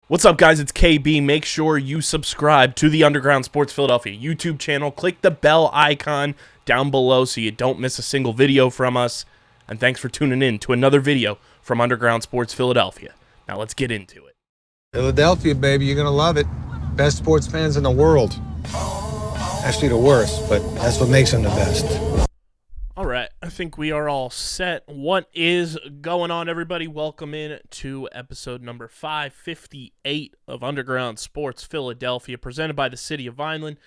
What's up, guys? It's KB. Make sure you subscribe to the Underground Sports Philadelphia YouTube channel. Click the bell icon down below so you don't miss a single video from us. And thanks for tuning in to another video from Underground Sports Philadelphia. Now let's get into it. Philadelphia, baby, you're going to love it. Best sports fans in the world. Actually, the worst, but that's what makes them the best. All right, I think we are all set. What is going on, everybody? Welcome in to episode number 558 of Underground Sports Philadelphia, presented by the City of Vineland.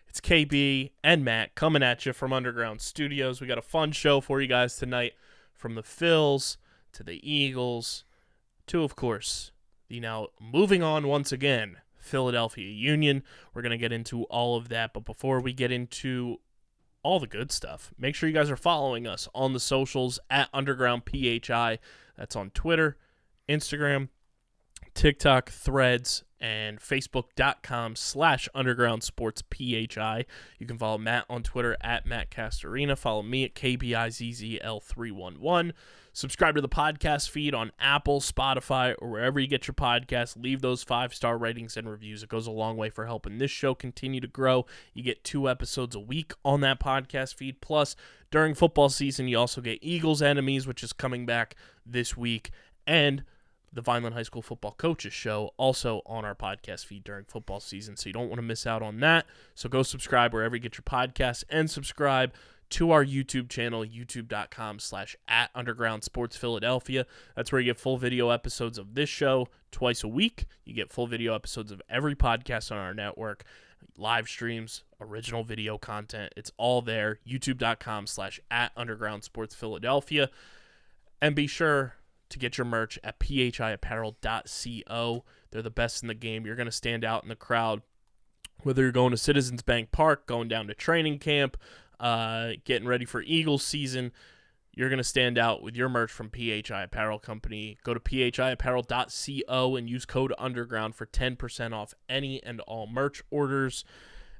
It's KB and Matt coming at you from Underground Studios. We got a fun show for you guys tonight, from the Phils to the Eagles to, of course, the now moving on once again, Philadelphia Union. We're going to get into all of that, but before we get into all the good stuff, make sure you guys are following us on the socials at Underground PHI. That's on Twitter, Instagram, TikTok, Threads, and Facebook.com/Underground Sports PHI. You can follow Matt on Twitter at Matt Castorina. Follow me at KBIZZL311. Subscribe to the podcast feed on Apple, Spotify, or wherever you get your podcasts. Leave those 5-star ratings and reviews. It goes a long way for helping this show continue to grow. You get 2 episodes a week on that podcast feed. Plus, during football season, you also get Eagles Enemies, which is coming back this week, and the Vineland High School Football Coaches Show, also on our podcast feed during football season, so you don't want to miss out on that. So go subscribe wherever you get your podcasts, and subscribe to our YouTube channel, youtube.com/@Underground Sports Philadelphia. That's where you get full video episodes of this show twice a week. You get full video episodes of every podcast on our network, live streams, original video content. It's all there, youtube.com/@Underground Sports Philadelphia. And be sure to get your merch at phiapparel.co. They're the best in the game. You're going to stand out in the crowd, whether you're going to Citizens Bank Park, going down to training camp, getting ready for Eagles season. You're going to stand out with your merch from PHI Apparel Company. Go to phiapparel.co and use code UNDERGROUND for 10% off any and all merch orders.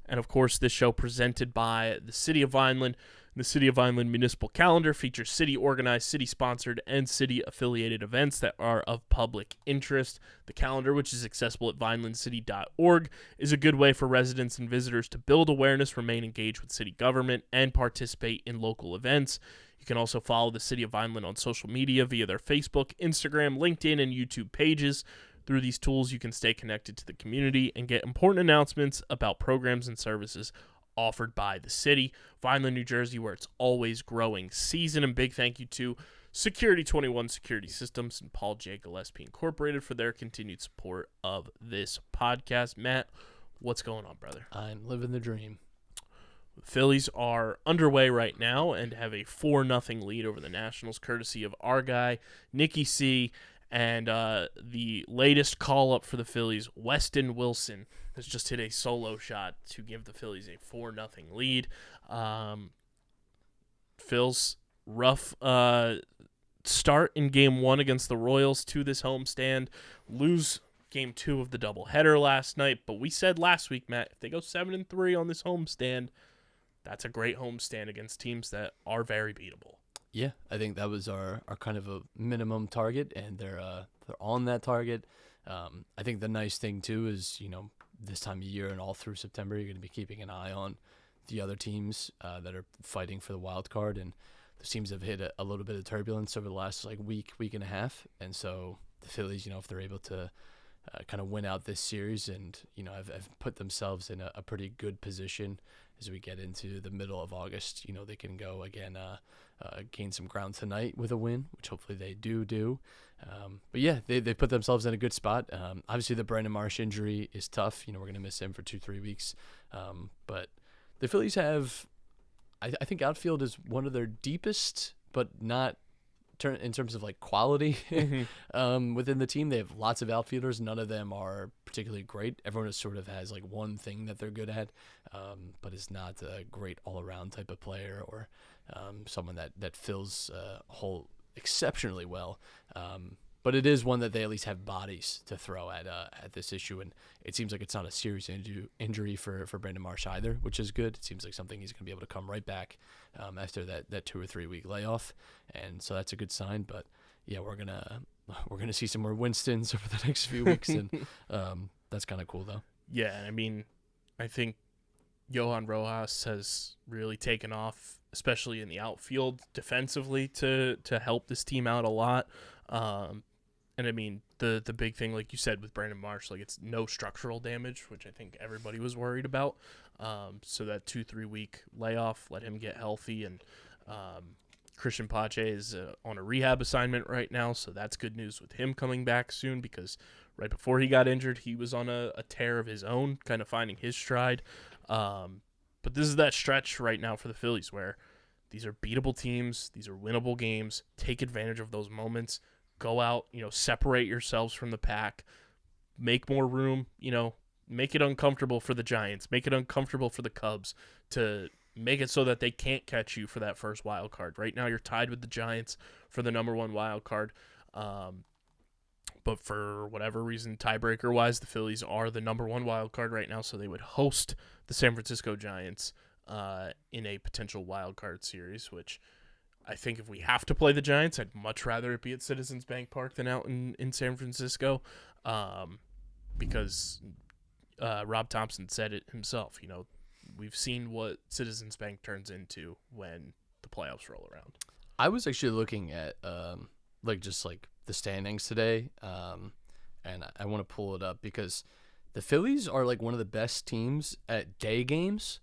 And, of course, this show presented by the City of Vineland. The City of Vineland Municipal Calendar features city-organized, city-sponsored, and city-affiliated events that are of public interest. The calendar, which is accessible at vinelandcity.org, is a good way for residents and visitors to build awareness, remain engaged with city government, and participate in local events. You can also follow the City of Vineland on social media via their Facebook, Instagram, LinkedIn, and YouTube pages. Through these tools, you can stay connected to the community and get important announcements about programs and services offered by the city. Vineland, New Jersey, where it's always growing season. And big thank you to Security 21 Security Systems and Paul J. Gillespie Incorporated for their continued support of this podcast. Matt, what's going on, brother? I'm living the dream. The Phillies are underway right now and have a 4-0 lead over the Nationals, courtesy of our guy, Nicky C. And the latest call-up for the Phillies, Weston Wilson, has just hit a solo shot to give the Phillies a 4-0 lead. Phil's rough start in Game 1 against the Royals to this homestand. Lose Game 2 of the doubleheader last night. But we said last week, Matt, if they go 7-3 on this homestand, that's a great homestand against teams that are very beatable. Yeah, I think that was our kind of a minimum target, and they're on that target. I think the nice thing, too, is, this time of year and all through September, you're going to be keeping an eye on the other teams that are fighting for the wild card, and the teams have hit a little bit of turbulence over the last week and a half, and so the Phillies, if they're able to kind of win out this series and, have put themselves in a pretty good position as we get into the middle of August, they can go again, gain some ground tonight with a win, which hopefully they do. But yeah, they put themselves in a good spot. Obviously the Brandon Marsh injury is tough. We're going to miss him for 2-3 weeks. But the Phillies have, I think outfield is one of their deepest, but not in terms of quality within the team. They have lots of outfielders. None of them are particularly great. Everyone sort of has one thing that they're good at, but is not a great all-around type of player or someone that fills a hole exceptionally well. But it is one that they at least have bodies to throw at this issue, and it seems like it's not a serious injury for Brandon Marsh either, which is good. It seems like something he's going to be able to come right back after that 2 or 3 week layoff, and so that's a good sign. But yeah, we're gonna we're gonna see some more Winstons over the next few weeks, and that's kind of cool though. Yeah, I mean, I think Johan Rojas has really taken off, especially in the outfield defensively, to help this team out a lot. And I mean, the big thing, like you said, with Brandon Marsh, like it's no structural damage, which I think everybody was worried about. So that 2-3 week layoff, let him get healthy, and Christian Pache is on a rehab assignment right now, so that's good news with him coming back soon, because right before he got injured, he was on a tear of his own, kind of finding his stride. But this is that stretch right now for the Phillies where these are beatable teams, these are winnable games. Take advantage of those moments. Go out, separate yourselves from the pack. Make more room, make it uncomfortable for the Giants. Make it uncomfortable for the Cubs to make it so that they can't catch you for that first wild card. Right now, you're tied with the Giants for the number one wild card. But for whatever reason, tiebreaker-wise, the Phillies are the number one wild card right now, so they would host the San Francisco Giants in a potential wild card series, which I think if we have to play the Giants, I'd much rather it be at Citizens Bank Park than out in San Francisco, because Rob Thompson said it himself. We've seen what Citizens Bank turns into when the playoffs roll around. I was actually looking at just the standings today, and I want to pull it up because the Phillies are like one of the best teams at day games,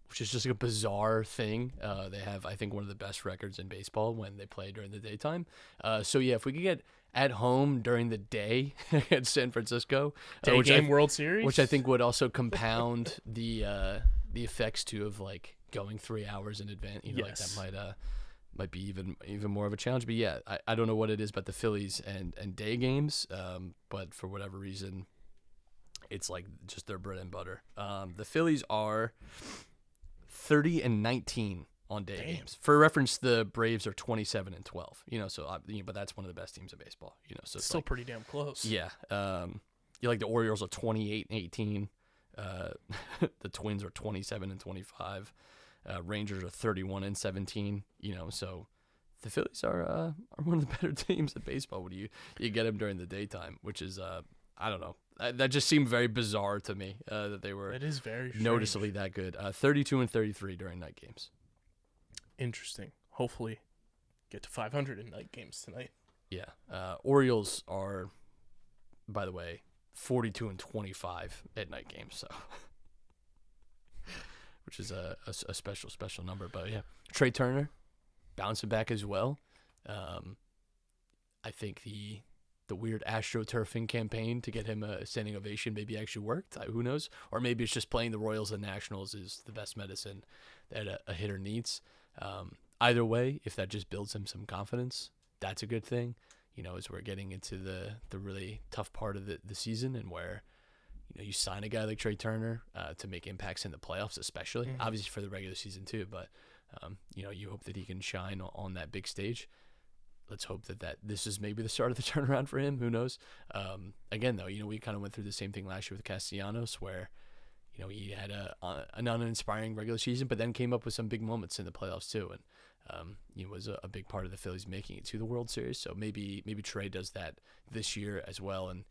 which is just like a bizarre thing. They have, I think, one of the best records in baseball when they play during the daytime. So yeah, if we could get at home during the day at San Francisco, Day game World Series, which I think would also compound the effects too of like going 3 hours in advance. Like that might be even more of a challenge. But yeah, I don't know what it is about the Phillies and day games, but for whatever reason, it's like just their bread and butter. The Phillies are 30-19 on day games. For reference, the Braves are 27-12. But that's one of the best teams in baseball. So it's still pretty damn close. Yeah. The Orioles are 28-18. The Twins are 27-25. Rangers are 31-17. So the Phillies are one of the better teams in baseball when you get them during the daytime, which is I don't know. That just seemed very bizarre to me that they were. It is very strange. Noticeably that good. 32-33 during night games. Interesting. Hopefully, get to 500 in night games tonight. Yeah. Orioles are, by the way, 42-25 at night games. So. Which is a special number. But yeah, Trey Turner bouncing back as well. I think the weird AstroTurfing campaign to get him a standing ovation maybe actually worked. Who knows? Or maybe it's just playing the Royals and Nationals is the best medicine that a hitter needs. Either way, if that just builds him some confidence, that's a good thing. As we're getting into the really tough part of the season and where you sign a guy like Trey Turner to make impacts in the playoffs, especially, obviously for the regular season too. But you hope that he can shine on that big stage. Let's hope that this is maybe the start of the turnaround for him. Who knows? Again, though, we kind of went through the same thing last year with Castellanos, where he had an uninspiring regular season, but then came up with some big moments in the playoffs too, and he was a big part of the Phillies making it to the World Series. So maybe Trey does that this year as well, and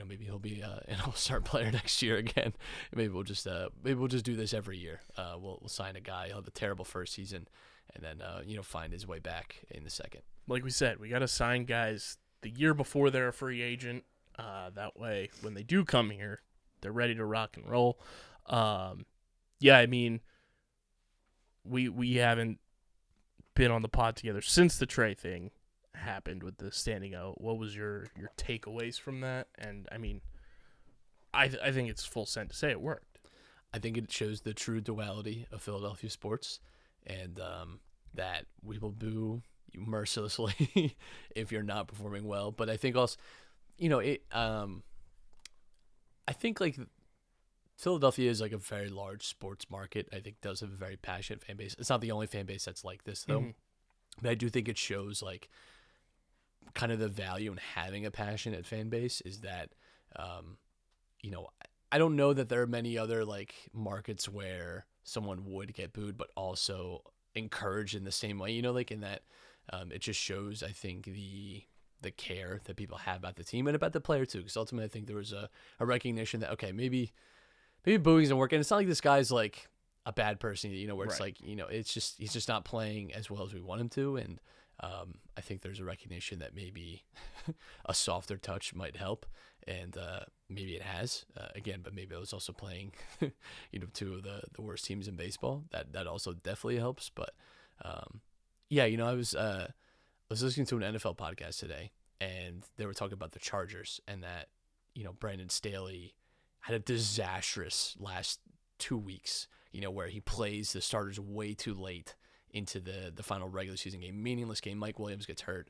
maybe he'll be an all-star player next year again. Maybe we'll just do this every year. We'll sign a guy. He'll have a terrible first season, and then find his way back in the second. Like we said, we got to sign guys the year before they're a free agent. That way, when they do come here, they're ready to rock and roll. Yeah, I mean, we haven't been on the pod together since the Trey thing happened with the standing out. What was your takeaways from that? And I mean, I think it's full send to say it worked. I think it shows the true duality of Philadelphia sports, and that we will boo you mercilessly if you're not performing well. But I think also, I think like Philadelphia is like a very large sports market. I think does have a very passionate fan base. It's not the only fan base that's like this though. But I do think it shows like kind of the value in having a passionate fan base is that, I don't know that there are many other like markets where someone would get booed, but also encouraged in the same way, like in that, it just shows, I think, the the care that people have about the team and about the player too. Because ultimately, I think there was a recognition that, okay, maybe booing isn't working. It's not like this guy's like a bad person, where it's like, it's just he's just not playing as well as we want him to. And I think there's a recognition that maybe a softer touch might help, and maybe it has again. But maybe it was also playing, two of the worst teams in baseball. That also definitely helps. But yeah, I was listening to an NFL podcast today, and they were talking about the Chargers and that Brandon Staley had a disastrous last 2 weeks. Where he plays the starters way too late into the final regular season game. Meaningless game. Mike Williams gets hurt,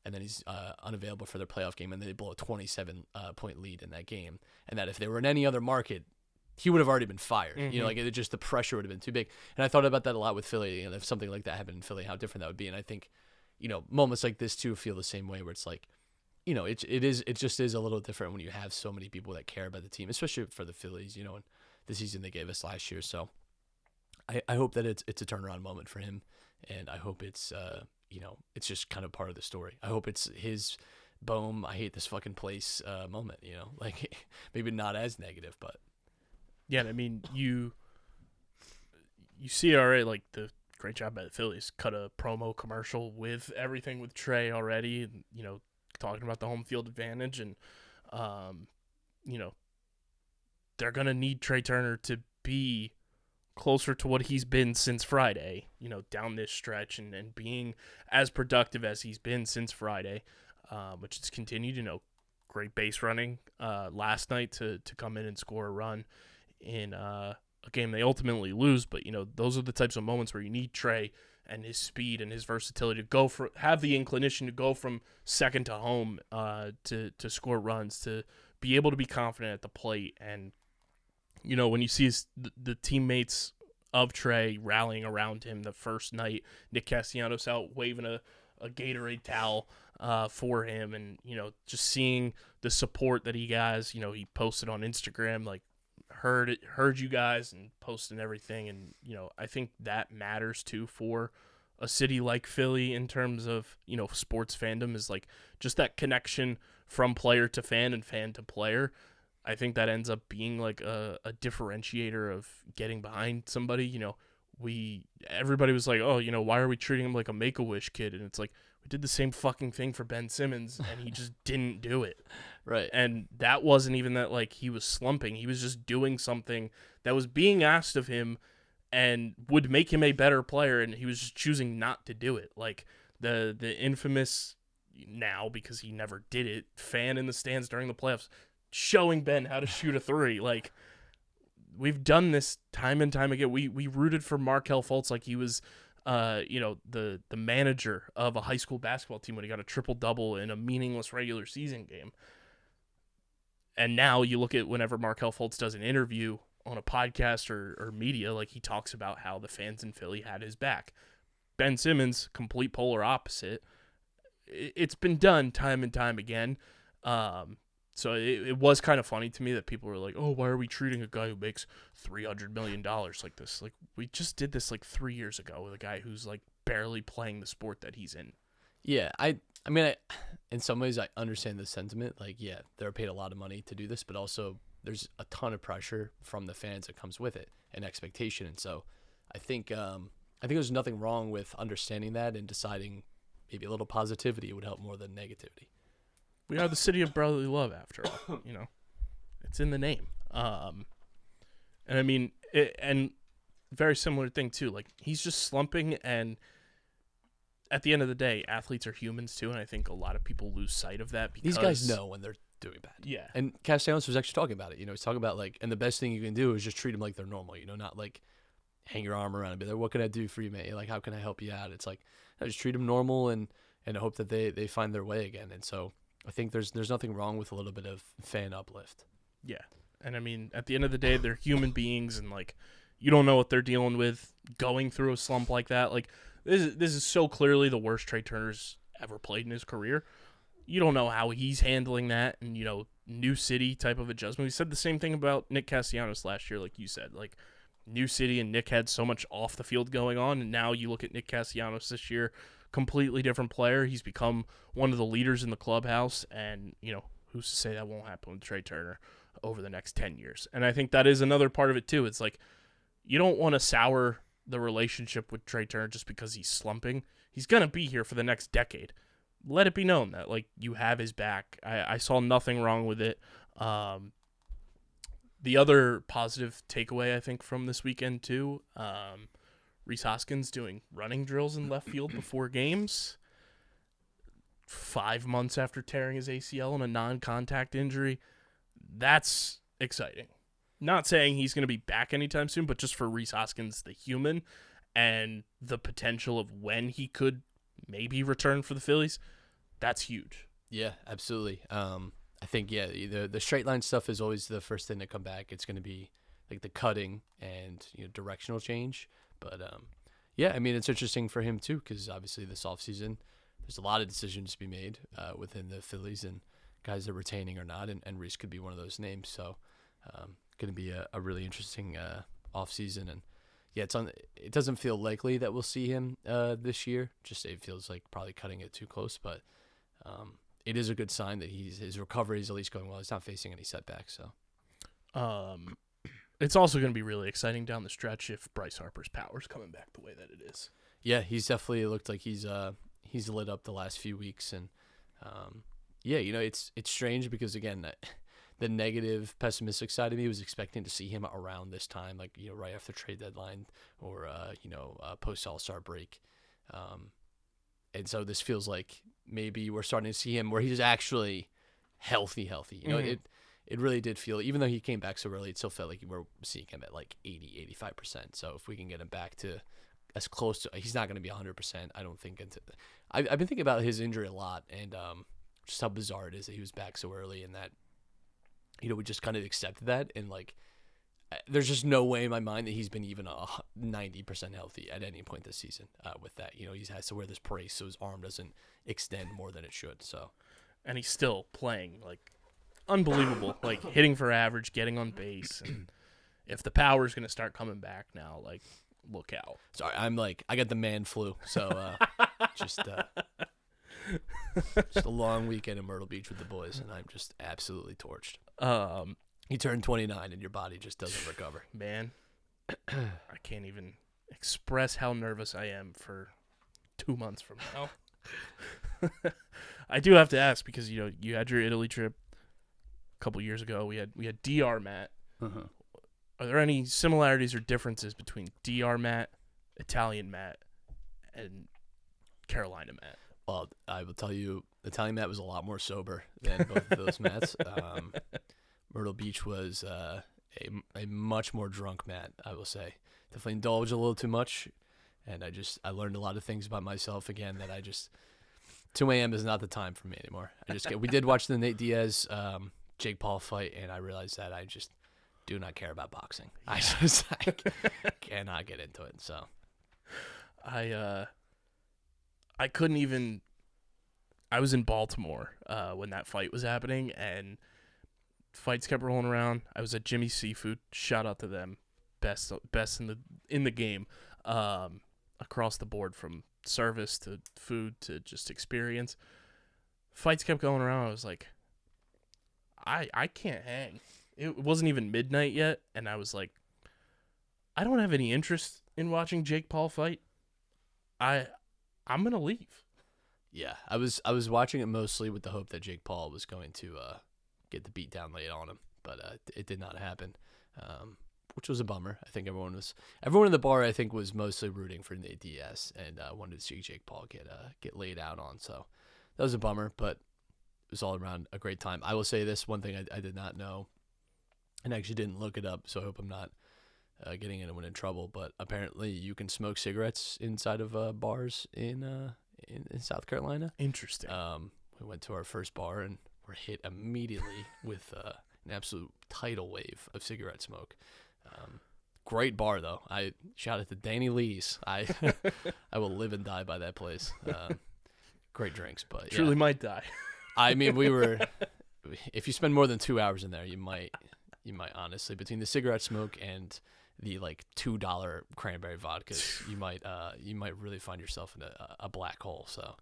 and then he's unavailable for their playoff game, and then they blow a 27-point lead in that game. And that if they were in any other market, he would have already been fired. Just the pressure would have been too big. And I thought about that a lot with Philly. If something like that happened in Philly, how different that would be. And I think, moments like this too feel the same way, where it's like, it just is a little different when you have so many people that care about the team, especially for the Phillies, and the season they gave us last year. So I hope that it's a turnaround moment for him, and I hope it's it's just kind of part of the story. I hope it's his boom, I hate this fucking place moment, like maybe not as negative, but yeah. I mean, you see already, like, the great job by the Phillies, cut a promo commercial with everything with Trey already, and talking about the home field advantage, and they're gonna need Trey Turner to be closer to what he's been since Friday, down this stretch, and being as productive as he's been since Friday, which has continued, great base running last night to come in and score a run in a game they ultimately lose. But, those are the types of moments where you need Trey and his speed and his versatility to have the inclination to go from second to home to score runs, to be able to be confident at the plate. And when you see the teammates of Trey rallying around him the first night, Nick Castellanos out waving a Gatorade towel for him, and, just seeing the support that he has. He posted on Instagram, like, heard you guys, and posting everything. And, I think that matters too for a city like Philly in terms of, sports fandom, is like just that connection from player to fan and fan to player. I think that ends up being like a differentiator of getting behind somebody. Everybody was like, oh, why are we treating him like a Make-A-Wish kid? And it's like, we did the same fucking thing for Ben Simmons, and he just didn't do it. Right. And that wasn't even that, like, he was slumping. He was just doing something that was being asked of him and would make him a better player, and he was just choosing not to do it. Like, the infamous, now because he never did it, fan in the stands during the playoffs showing Ben how to shoot a three. Like, we've done this time and time again. We rooted for Markelle Fultz like he was the manager of a high school basketball team when he got a triple-double in a meaningless regular season game. And now you look at whenever Markelle Fultz does an interview on a podcast or media, like, he talks about how the fans in Philly had his back. Ben Simmons, complete polar opposite. It's been done time and time again. So it was kind of funny to me that people were like, oh, why are we treating a guy who makes $300 million like this? Like, we just did this like 3 years ago with a guy who's like barely playing the sport that he's in. Yeah, I mean, in some ways I understand the sentiment. Like, yeah, they're paid a lot of money to do this, but also there's a ton of pressure from the fans that comes with it and expectation. And so I think there's nothing wrong with understanding that and deciding maybe a little positivity would help more than negativity. We are the city of brotherly love, after all. It's in the name. And I mean, and very similar thing too. Like, he's just slumping, and at the end of the day, athletes are humans too, and I think a lot of people lose sight of that because these guys know when they're doing bad. Yeah. And Castellanos was actually talking about it. He's talking about, like, and the best thing you can do is just treat them like they're normal. Not like hang your arm around and be like, what can I do for you, mate? Like, how can I help you out? It's like, no, just treat them normal and hope that they find their way again. And so I think there's nothing wrong with a little bit of fan uplift. Yeah. And I mean, at the end of the day, they're human beings, and, like, you don't know what they're dealing with going through a slump like that. Like, this is so clearly the worst Trey Turner's ever played in his career. You don't know how he's handling that, and, new city type of adjustment. We said the same thing about Nick Castellanos last year, like you said. Like, new city, and Nick had so much off the field going on, and now you look at Nick Castellanos this year, completely different player. He's become one of the leaders in the clubhouse, and, who's to say that won't happen with Trey Turner over the next 10 years? And I think that is another part of it, too. It's like you don't want to sour the relationship with Trey Turner just because he's slumping. He's going to be here for the next decade. Let it be known that, you have his back. I saw nothing wrong with it. The other positive takeaway, I think, from this weekend, too, Rhys Hoskins doing running drills in left field before games 5 months after tearing his ACL in a non-contact injury. That's exciting. Not saying he's going to be back anytime soon, but just for Rhys Hoskins, the human, and the potential of when he could maybe return for the Phillies, that's huge. Yeah, absolutely. I think, the straight line stuff is always the first thing to come back. It's going to be like the cutting and directional change. But, it's interesting for him, too, because obviously this offseason, there's a lot of decisions to be made within the Phillies and guys they're retaining or not, and Rhys could be one of those names. So going to be a really interesting offseason. And, it doesn't feel likely that we'll see him this year. Just it feels like probably cutting it too close. But it is a good sign that his recovery is at least going well. He's not facing any setbacks. So. It's also going to be really exciting down the stretch if Bryce Harper's power's coming back the way that it is. Yeah, he's definitely looked like he's lit up the last few weeks, and it's strange because again, the negative, pessimistic side of me was expecting to see him around this time, right after trade deadline or post All-Star break, and so this feels like maybe we're starting to see him where he's actually healthy. It really did feel, even though he came back so early, it still felt like we're seeing him at 80, 85%. So if we can get him back to as close to, he's not going to be 100%. I don't think. I've been thinking about his injury a lot and just how bizarre it is that he was back so early and that, we just kind of accepted that. And there's just no way in my mind that he's been even 90% healthy at any point this season with that. He has to wear this brace so his arm doesn't extend more than it should. So, and he's still playing unbelievable, hitting for average, getting on base, and if the power is going to start coming back now, look out. Sorry, I got the man flu, so just a long weekend in Myrtle Beach with the boys, and I'm just absolutely torched. You turn 29 and your body just doesn't recover. Man, I can't even express how nervous I am for 2 months from now. I do have to ask because you had your Italy trip a couple years ago. We had DR Matt. Uh-huh. Are there any similarities or differences between DR Matt, Italian Matt, and Carolina Matt? Well, I will tell you, Italian Matt was a lot more sober than both of those Matts. Myrtle Beach was a much more drunk Matt, I will say. Definitely indulged a little too much, and I learned a lot of things about myself again that 2 a.m. is not the time for me anymore. We did watch the Nate Diaz Jake Paul fight, and I realized that I just do not care about boxing. I cannot get into it. So I couldn't even. I was in Baltimore when that fight was happening, and fights kept rolling around. I was at Jimmy's Seafood. Shout out to them, best in the game, across the board from service to food to just experience. Fights kept going around. I was like, I can't hang. It wasn't even midnight yet, and I was like, I don't have any interest in watching Jake Paul fight. I'm gonna leave. Yeah, I was watching it mostly with the hope that Jake Paul was going to get the beat down laid on him, but it did not happen, which was a bummer. I think everyone in the bar, I think, was mostly rooting for Nate Diaz and wanted to see Jake Paul get laid out on. So that was a bummer, but it was all around a great time. I will say this one thing I did not know, and actually didn't look it up, so I hope I'm not getting anyone in trouble. But apparently, you can smoke cigarettes inside of bars in South Carolina. Interesting. We went to our first bar and were hit immediately with an absolute tidal wave of cigarette smoke. Great bar though. I shout out to Danny Lee's. I will live and die by that place. Great drinks, but truly yeah. might die. I mean, if you spend more than 2 hours in there, you might honestly, between the cigarette smoke and the like $2 cranberry vodkas, you might really find yourself in a black hole. So,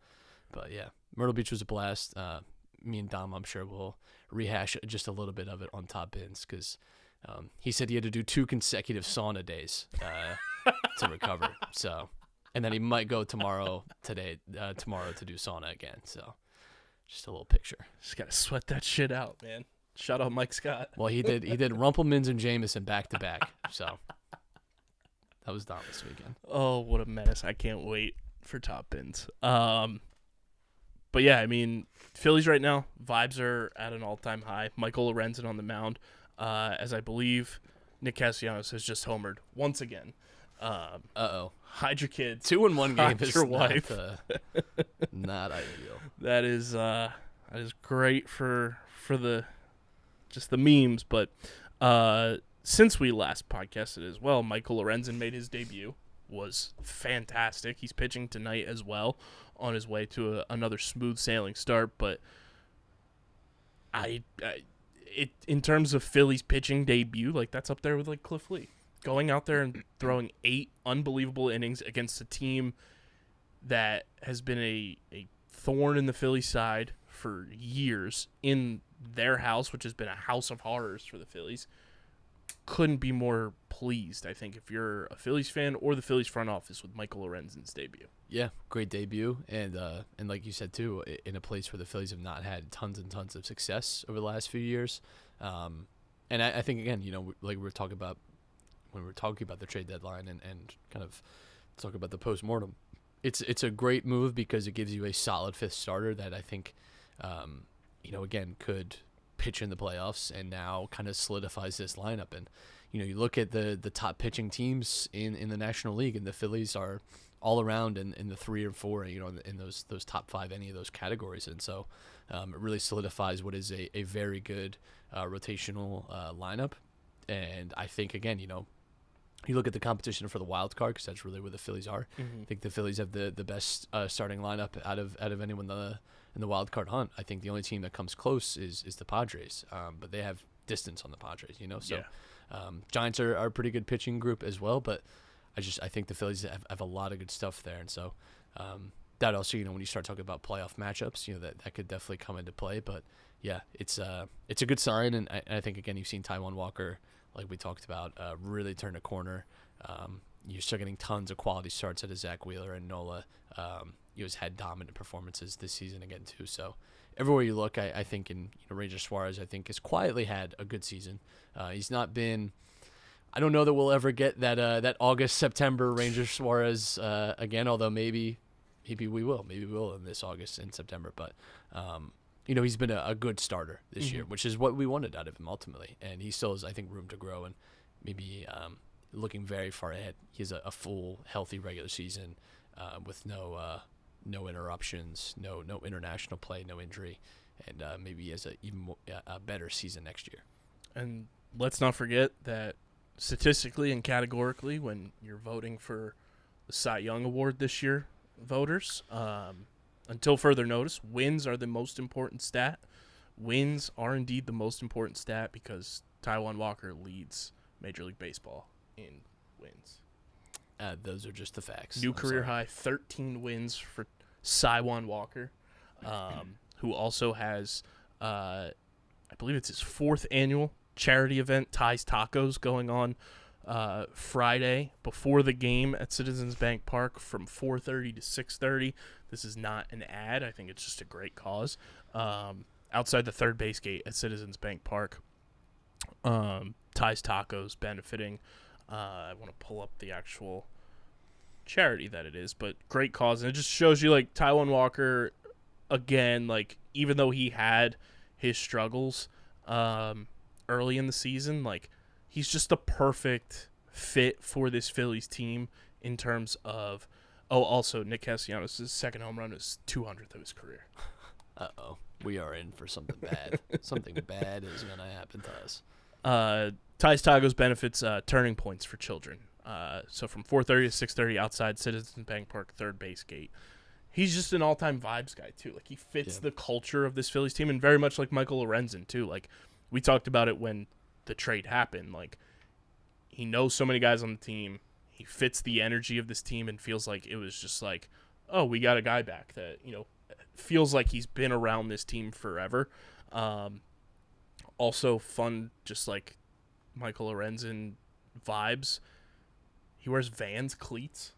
but yeah, Myrtle Beach was a blast. Me and Dom, I'm sure, will rehash just a little bit of it on Top Bins because he said he had to do 2 consecutive sauna days to recover. So, and then he might go tomorrow to do sauna again. So, just a little picture. Just gotta sweat that shit out, man. Shout out Mike Scott. Well, he did Rumpelmans and Jameson back to back. So that was Dom this weekend. Oh, what a mess! I can't wait for Top Bins. But yeah, I mean, Phillies right now, vibes are at an all-time high. Michael Lorenzen on the mound, as I believe Nick Castellanos has just homered once again. Hide your kids. 2 in 1 game Hide is your wife. Not ideal. That is great for the just the memes. But since we last podcasted as well, Michael Lorenzen made his debut. Was fantastic. He's pitching tonight as well, on his way to another smooth sailing start. But in terms of Phillies pitching debut, like that's up there with like Cliff Lee going out there and throwing 8 unbelievable innings against a team that has been a thorn in the Phillies side for years in their house, which has been a house of horrors for the Phillies. Couldn't be more pleased, I think, if you're a Phillies fan or the Phillies front office with Michael Lorenzen's debut. Yeah, great debut, and like you said too, in a place where the Phillies have not had tons and tons of success over the last few years. And I think again, like we were talking about when we were talking about the trade deadline and kind of talk about the postmortem. It's a great move because it gives you a solid 5th starter that I think, again could pitch in the playoffs and now kind of solidifies this lineup. And you look at the top pitching teams in the National League, and the Phillies are all around in the 3 or 4, in those top 5, any of those categories. And so it really solidifies what is a very good rotational lineup. And I think again, you look at the competition for the wild card because that's really where the Phillies are. Mm-hmm. I think the Phillies have the best starting lineup out of anyone in the wild card hunt. I think the only team that comes close is the Padres, but they have distance on the Padres. So yeah. Giants are a pretty good pitching group as well, but I think the Phillies have a lot of good stuff there, and so that also when you start talking about playoff matchups, that could definitely come into play. But yeah, it's a good sign, and I think again you've seen Taijuan Walker, like we talked about, really turn a corner. You're still getting tons of quality starts out of Zach Wheeler and Nola. He's had dominant performances this season again too. So everywhere you look, I think in Ranger Suarez, I think has quietly had a good season. He's not been. I don't know that we'll ever get that August September Ranger Suarez again. Although maybe we will. Maybe we will in this August and September. But he's been a good starter this year, which is what we wanted out of him ultimately. And he still has, I think, room to grow and maybe looking very far ahead. He has a full, healthy regular season with no interruptions, no international play, no injury, and maybe he has a better season next year. And let's not forget that statistically and categorically, when you're voting for the Cy Young Award this year, voters, until further notice, wins are the most important stat. Wins are indeed the most important stat because Taijuan Walker leads Major League Baseball in wins. Those are just the facts. New career high, 13 wins for Taijuan Walker, who also has, I believe it's his 4th annual charity event, Ty's Tacos, going on Friday before the game at Citizens Bank Park from 4:30 to 6:30. This is not an ad. I think it's just a great cause. Outside the third base gate at Citizens Bank Park, Ty's Tacos benefiting. I want to pull up the actual charity that it is, but great cause. And it just shows you, like, Taijuan Walker, again, like, even though he had his struggles early in the season, like, he's just a perfect fit for this Phillies team in terms of, also Nick Castellanos' second home run is 200th of his career. Uh-oh. We are in for something bad. Something bad is going to happen to us. Ty's Tacos benefits turning points for children. So from 4:30 to 6:30 outside Citizens Bank Park, third base gate. He's just an all-time vibes guy, too. Like, he fits the culture of this Phillies team, and very much like Michael Lorenzen, too. Like, we talked about it when the trade happened. Like, he knows so many guys on the team. He fits the energy of this team and feels like it was just like, oh, we got a guy back that, feels like he's been around this team forever. Also fun, just like Michael Lorenzen vibes. He wears Vans cleats.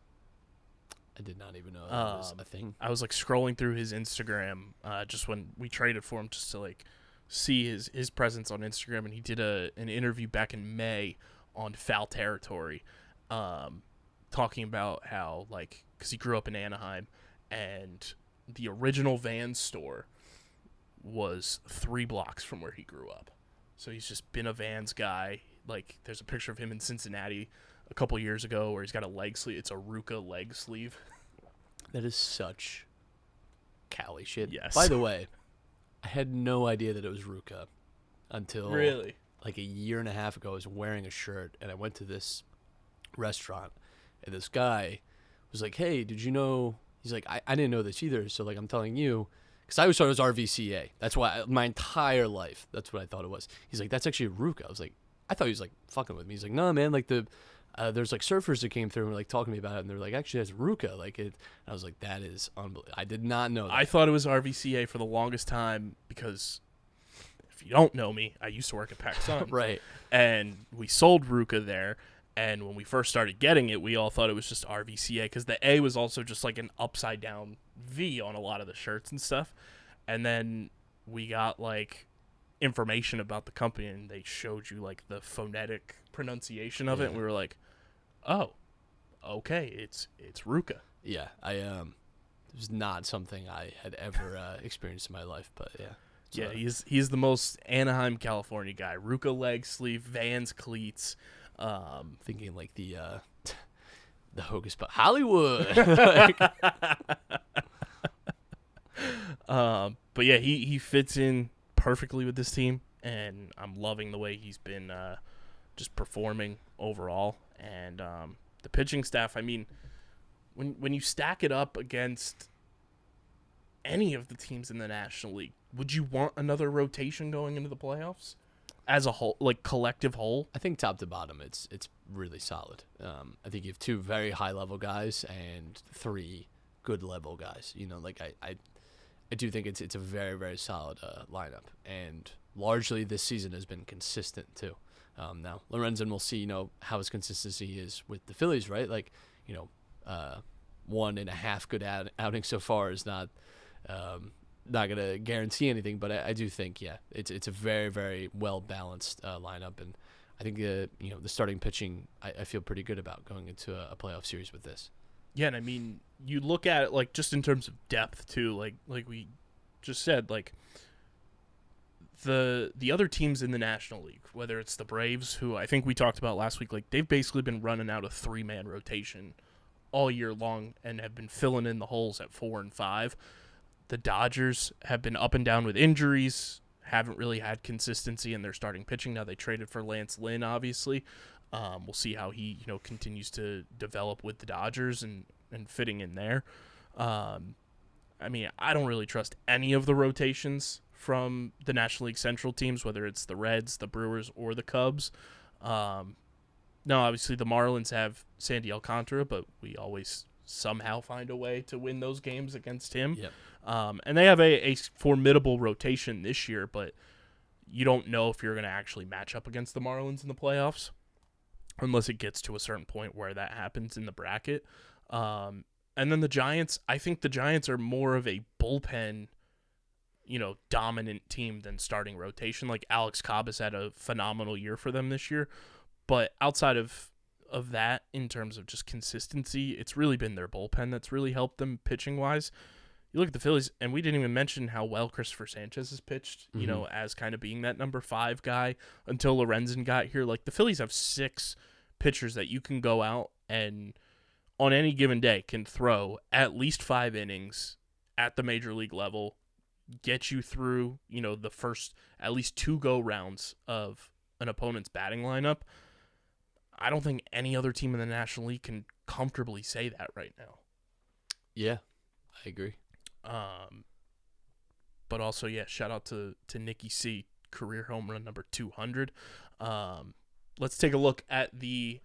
I did not even know that was a thing. I was like scrolling through his Instagram just when we traded for him, just to like see his presence on Instagram, and he did an interview back in May on Foul Territory, talking about how, like, because he grew up in Anaheim, and the original Vans store was 3 blocks from where he grew up. So he's just been a Vans guy. Like, there's a picture of him in Cincinnati a couple years ago where he's got a leg sleeve. It's a Ruka leg sleeve. That is such Cali shit. Yes. By the way, I had no idea that it was Ruka until Really? like a year and a half ago. I was wearing a shirt, and I went to this restaurant, and this guy was like, hey, did you know? He's like, I didn't know this either, so like I'm telling you. Because I always thought it was RVCA. That's why my entire life, that's what I thought it was. He's like, that's actually Ruka. I was like, I thought he was like fucking with me. He's like, no, man, like there's like surfers that came through and were like talking to me about it, and they're like, actually, that's Ruka. Like it. And I was like, that is unbelievable. I did not know that. I thought it was RVCA for the longest time because, if you don't know me, I used to work at PacSun. Right. And we sold Ruka there. And when we first started getting it, we all thought it was just RVCA because the A was also just like an upside down V on a lot of the shirts and stuff. And then we got like information about the company, and they showed you like the phonetic pronunciation of it, and we were like, oh, okay, it's Ruka. Yeah, it was not something I had ever experienced in my life, but yeah. Yeah, he's the most Anaheim, California guy. Ruka leg sleeve, Vans cleats. Thinking like the Hocus Pocus Hollywood. Like, but yeah, he fits in perfectly with this team, and I'm loving the way he's been just performing overall. And the pitching staff, I mean, when you stack it up against any of the teams in the National League, would you want another rotation going into the playoffs as a whole, like collective whole? I think top to bottom, it's really solid. I think you have 2 very high level guys and 3 good level guys. You know, like I do think it's a very, very solid lineup, and largely this season has been consistent too. Now Lorenzen, will see, how his consistency is with the Phillies, right? Like, 1.5 good outings so far is not going to guarantee anything, but I do think, it's a very, very well balanced lineup, and I think the starting pitching I feel pretty good about going into a playoff series with this. Yeah, and I mean, you look at it like just in terms of depth too, like we just said, like the other teams in the National League, whether it's the Braves, who I think we talked about last week, like they've basically been running out a 3-man rotation all year long and have been filling in the holes at 4 and 5. The Dodgers have been up and down with injuries, haven't really had consistency in their starting pitching. Now they traded for Lance Lynn, obviously. We'll see how he continues to develop with the Dodgers and fitting in there. I mean, I don't really trust any of the rotations from the National League Central teams, whether it's the Reds, the Brewers, or the Cubs. No, obviously the Marlins have Sandy Alcantara, but we always somehow find a way to win those games against him. Yep. And they have a formidable rotation this year, but you don't know if you're going to actually match up against the Marlins in the playoffs unless it gets to a certain point where that happens in the bracket. And then the Giants, I think the Giants are more of a bullpen, dominant team than starting rotation. Like Alex Cobb has had a phenomenal year for them this year, but outside of that, in terms of just consistency, it's really been their bullpen that's really helped them pitching wise. You look at the Phillies, and we didn't even mention how well Christopher Sanchez has pitched, as kind of being that number 5 guy until Lorenzen got here. Like the Phillies have 6 pitchers that you can go out and on any given day can throw at least 5 innings at the major league level, get you through, the first at least 2 go rounds of an opponent's batting lineup. I don't think any other team in the National League can comfortably say that right now. Yeah, I agree. But also, shout out to Nicky C, career home run number 200. let's take a look at the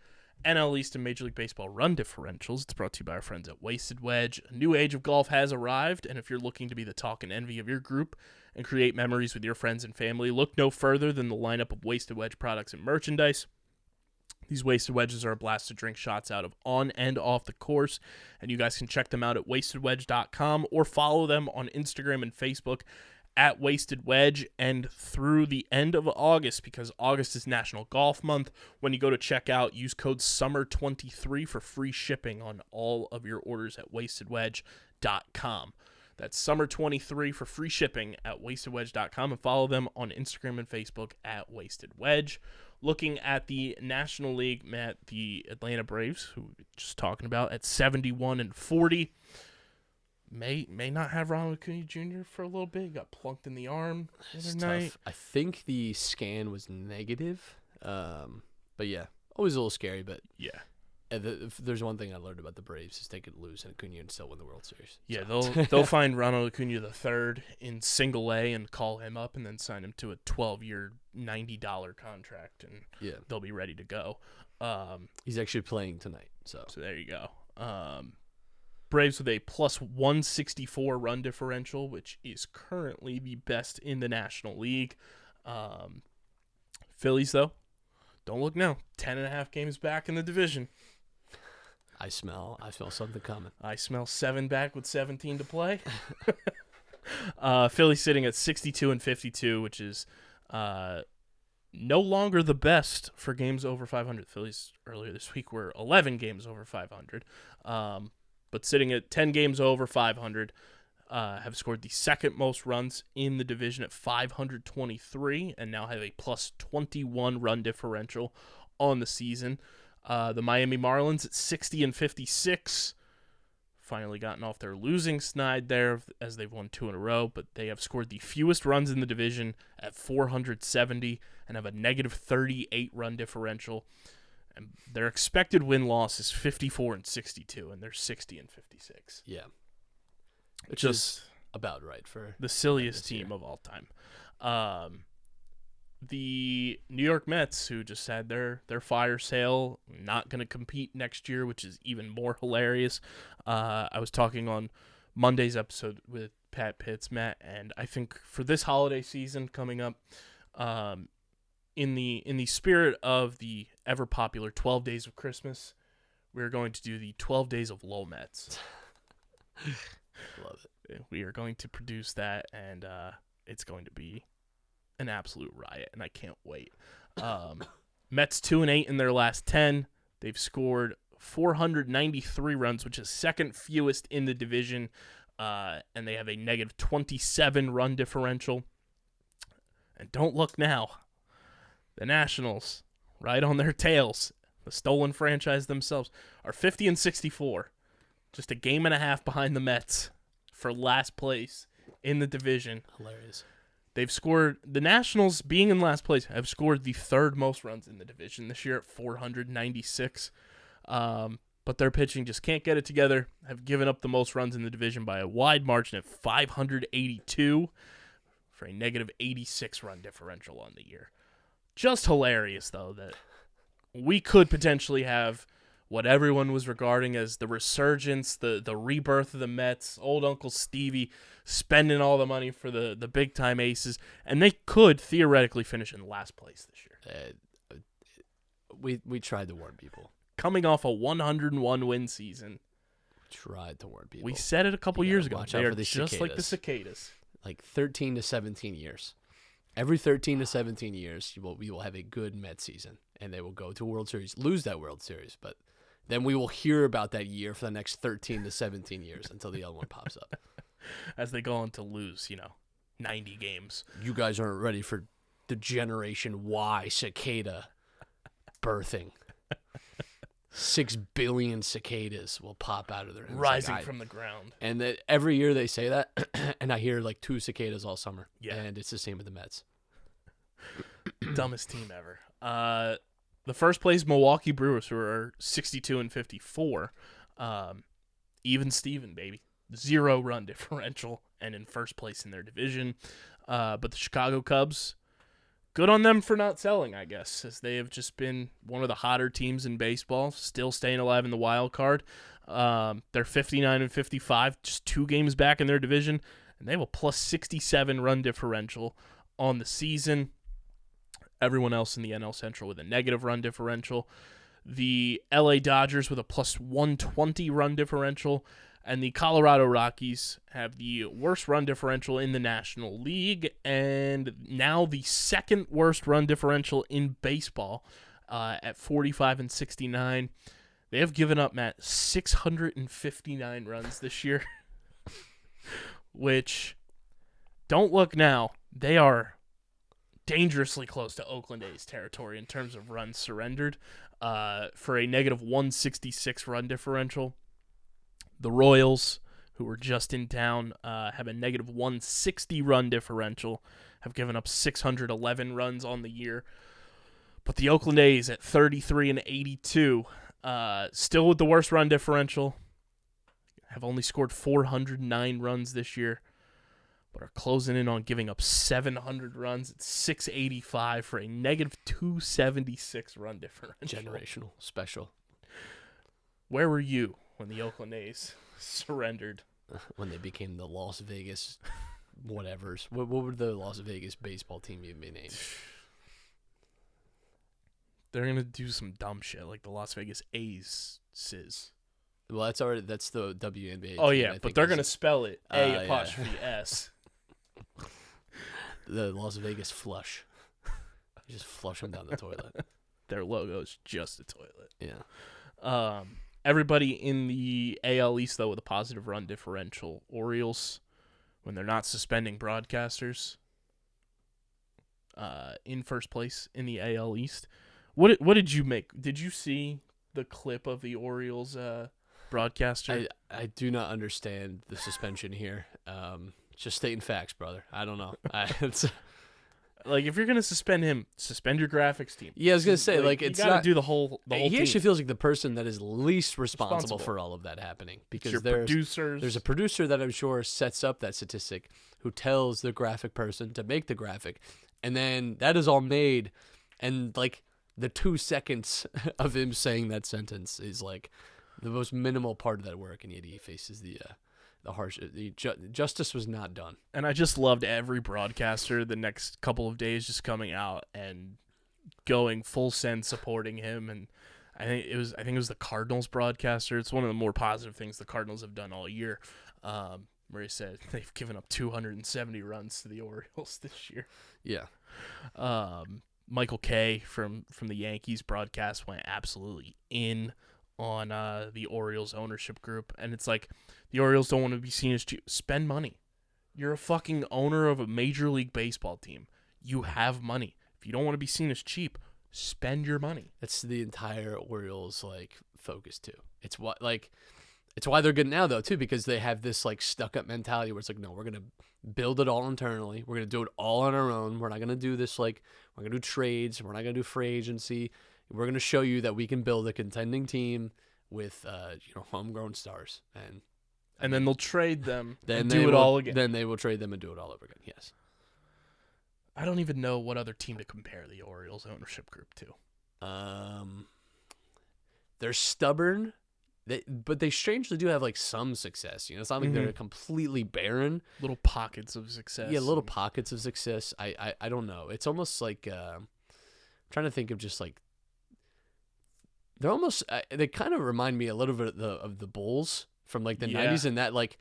NL East and Major League Baseball run differentials. It's brought to you by our friends at Wasted Wedge. A new age of golf has arrived, and if you're looking to be the talk and envy of your group and create memories with your friends and family, look no further than the lineup of Wasted Wedge products and merchandise. These Wasted Wedges are a blast to drink shots out of on and off the course, and you guys can check them out at wastedwedge.com or follow them on Instagram and Facebook at Wasted Wedge. And through the end of August, because August is National Golf Month, when you go to check out, use code SUMMER23 for free shipping on all of your orders at wastedwedge.com. That's SUMMER23 for free shipping at wastedwedge.com, and follow them on Instagram and Facebook at Wasted Wedge. Looking at the National League, Matt, the Atlanta Braves, who we were just talking about, at 71-40, may not have Ronald Acuna Jr. for a little bit. He got plunked in the arm the other night. Tough. I think the scan was negative, but yeah, always a little scary. But Yeah. If there's one thing I learned about the Braves is they could lose and Acuna and still win the World Series. Yeah, So. they'll find Ronald Acuna III in single A and call him up and then sign him to a 12-year, $90 contract, and they'll be ready to go. He's actually playing tonight. So there you go. Braves with a plus 164 run differential, which is currently the best in the National League. Phillies, though, don't look now. 10.5 games back in the division. I smell something coming. I smell 7 back with 17 to play. Philly sitting at 62-52, which is no longer the best for games over 500. Phillies earlier this week were 11 games over 500, but sitting at 10 games over 500, have scored the second most runs in the division at 523, and now have a plus 21 run differential on the season. The Miami Marlins at 60-56, finally gotten off their losing snide there as they've won 2 in a row, but they have scored the fewest runs in the division at 470 and have a negative 38 run differential. And their expected win-loss is 54-62, and they're 60-56. Yeah, which Just is about right for the silliest team of all time. The New York Mets, who just had their fire sale, not going to compete next year, which is even more hilarious. I was talking on Monday's episode with Pat Pitts, Matt, and I think for this holiday season coming up, in the spirit of the ever popular 12 Days of Christmas, we're going to do the 12 Days of Low Mets. Love it. We are going to produce that, and it's going to be an absolute riot, and I can't wait. Mets 2-8 in their last 10. They've scored 493 runs, which is second fewest in the division, and they have a negative 27 run differential. And don't look now. The Nationals, right on their tails, the stolen franchise themselves, are 50-64, just a game and a half behind the Mets for last place in the division. Hilarious. They've scored, the Nationals, being in last place, have scored the third most runs in the division this year at 496. But their pitching just can't get it together. Have given up the most runs in the division by a wide margin at 582 for a negative 86 run differential on the year. Just hilarious, though, that we could potentially have what everyone was regarding as the resurgence, the rebirth of the Mets, old Uncle Stevie spending all the money for the big-time aces, and they could theoretically finish in last place this year. We tried to warn people. Coming off a 101-win season. Tried to warn people. We said it a couple years ago. Watch They out are for these just cicadas. like the cicadas. Like 13 to 17 years. Every 13 to 17 years, we will have a good Met season, and they will go to a World Series, lose that World Series, but then we will hear about that year for the next 13 to 17 years until the other one pops up. As they go on to lose, 90 games. You guys aren't ready for the Generation Y cicada birthing. 6 billion cicadas will pop out of their heads. Rising from the ground. And that every year they say that, and I hear like 2 cicadas all summer. Yeah. And it's the same with the Mets. Dumbest team ever. The first place Milwaukee Brewers, who are 62-54. Even Steven, baby. 0 run differential and in first place in their division. But the Chicago Cubs good on them for not selling, I guess, as they have just been one of the hotter teams in baseball, still staying alive in the wild card. They're 59-55, just 2 games back in their division, and they have a plus 67 run differential on the season. Everyone else in the NL Central with a negative run differential. The LA Dodgers with a plus 120 run differential, and the Colorado Rockies have the worst run differential in the National League, and now the second worst run differential in baseball at 45-69. They have given up, Matt, 659 runs this year, which, don't look now, they are dangerously close to Oakland A's territory in terms of runs surrendered for a negative 166 run differential. The Royals, who were just in town, have a negative 160 run differential, have given up 611 runs on the year. But the Oakland A's at 33-82, still with the worst run differential, have only scored 409 runs this year, but are closing in on giving up 700 runs at 685 for a negative 276 run differential. Generational, special. Where were you when the Oakland A's surrendered? When they became the Las Vegas whatevers. What would the Las Vegas baseball team even be named? They're going to do some dumb shit like the Las Vegas A's. Well, that's the WNBA. Oh, team, yeah, I but think they're is- going to spell it yeah. A''S. The Las Vegas flush. You just flush them down the toilet. Their logo is just a toilet. Yeah. Everybody in the AL East, though, with a positive run differential. Orioles, when they're not suspending broadcasters, in first place in the AL East. What did you make? Did you see the clip of the Orioles broadcaster? I do not understand the suspension here. Just stating facts, brother. I don't know. Like, if you're gonna suspend him, suspend your graphics team. Yeah, I was gonna say, like, you it's gotta not do the whole. He team. actually feels like the person that is least responsible Responsible. for all of that happening, It's because your there's producers. a producer that I'm sure sets up that statistic, who tells the graphic person to make the graphic, and then that is all made, and like the 2 seconds of him saying that sentence is like the most minimal part of that work, and yet he faces the harsh. Justice was not done. And I just loved every broadcaster the next couple of days just coming out and going full send supporting him. And I think it was the Cardinals broadcaster. It's one of the more positive things the Cardinals have done all year. Where he said they've given up 270 runs to the Orioles this year. Yeah. Michael Kay from the Yankees broadcast went absolutely in on the Orioles ownership group, and it's like the Orioles don't want to be seen as cheap. Spend money. You're a fucking owner of a Major League Baseball team. You have money. If you don't want to be seen as cheap, spend your money. That's the entire Orioles like focus too. It's why they're good now though too, because they have this like stuck up mentality where it's like, no, we're gonna build it all internally. We're gonna do it all on our own. We're not gonna do this like we're gonna do trades. We're not gonna do free agency. We're gonna show you that we can build a contending team with homegrown stars, and then they'll trade them then and they do it will- all again. Then they will trade them and do it all over again. Yes. I don't even know what other team to compare the Orioles ownership group to. They're stubborn. But they strangely do have like some success. It's not like they're completely barren. Little pockets of success. Yeah, little pockets of success. I don't know. It's almost like I'm trying to think of just like they're almost they kind of remind me a little bit of the Bulls from like the 90s, and that like